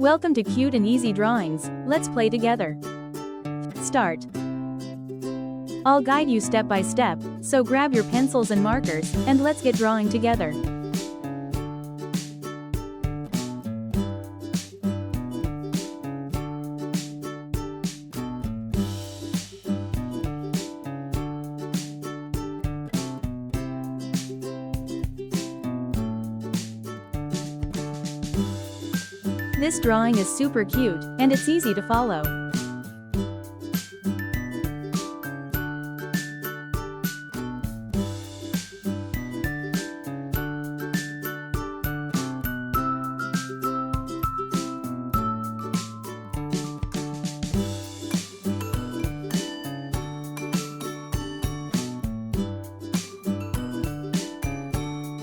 Welcome to Cute and Easy Drawings. Let's play together. Start. I'll guide you step by step, so grab your pencils and markers, and let's get drawing together. This drawing is super cute, and it's easy to follow.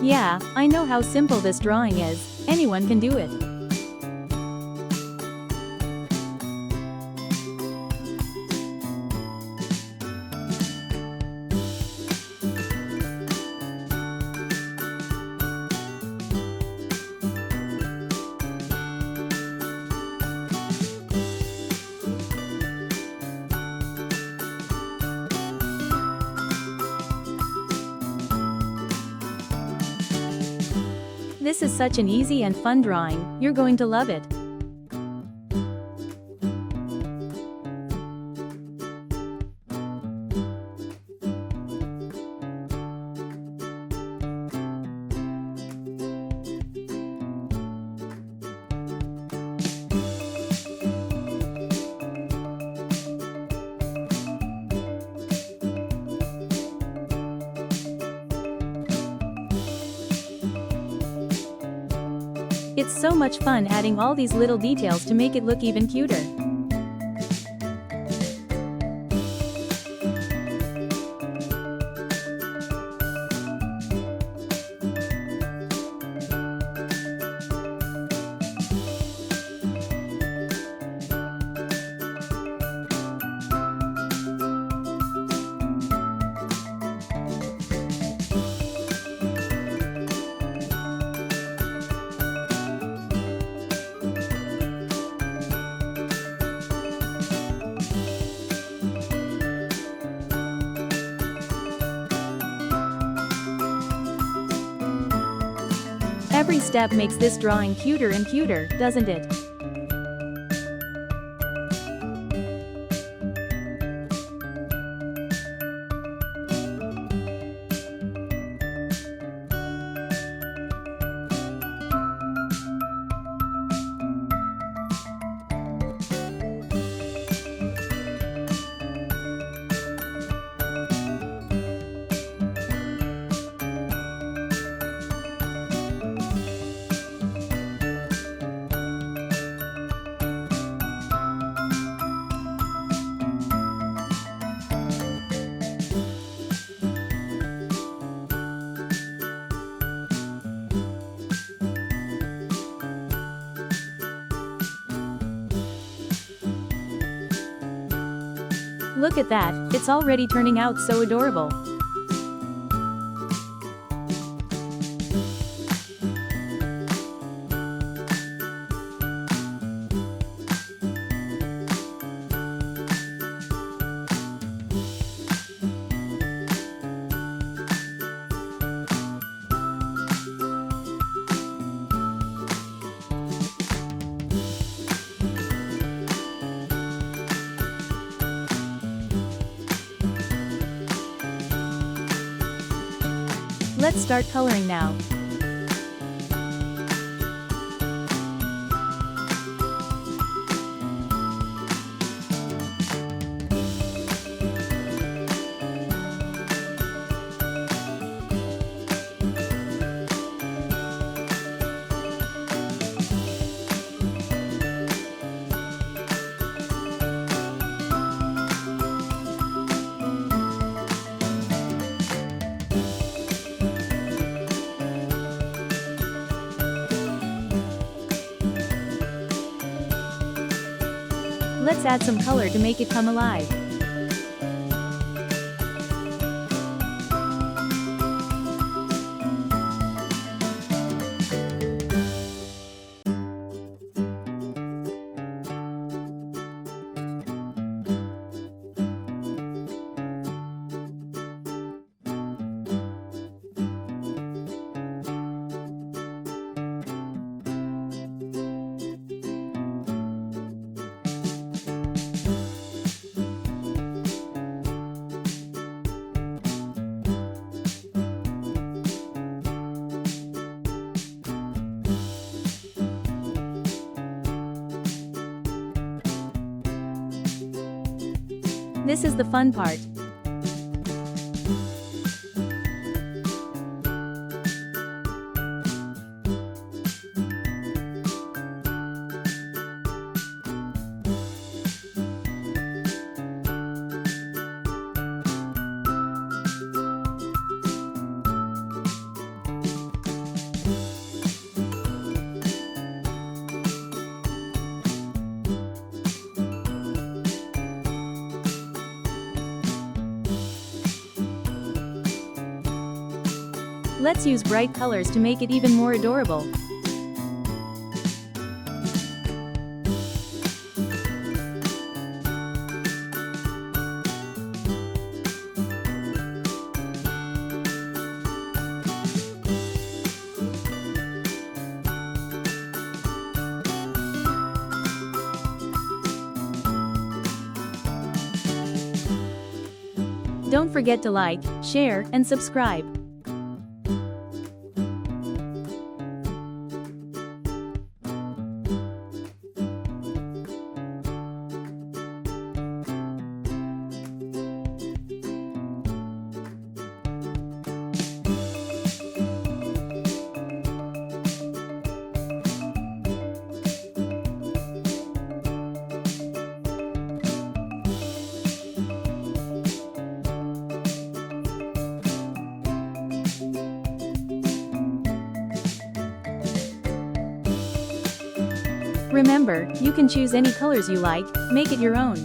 Yeah, I know how simple this drawing is. Anyone can do it. This is such an easy and fun drawing, you're going to love it. It's so much fun adding all these little details to make it look even cuter. Every step makes this drawing cuter and cuter, doesn't it? Look at that, it's already turning out so adorable. Let's start coloring now. Let's add some color to make it come alive. This is the fun part. Let's use bright colors to make it even more adorable. Don't forget to like, share, and subscribe. Remember, you can choose any colors you like, make it your own.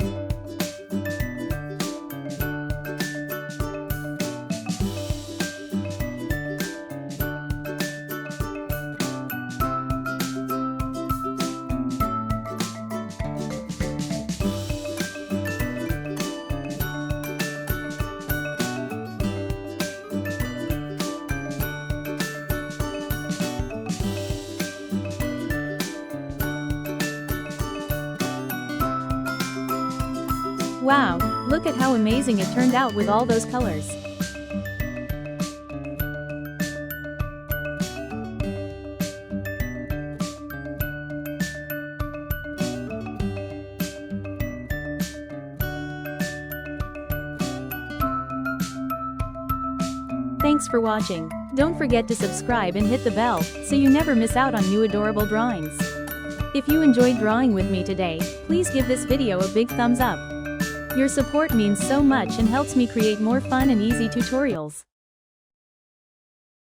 Wow, look at how amazing it turned out with all those colors. Thanks for watching. Don't forget to subscribe and hit the bell, so you never miss out on new adorable drawings. If you enjoyed drawing with me today, please give this video a big thumbs up. Your support means so much and helps me create more fun and easy tutorials.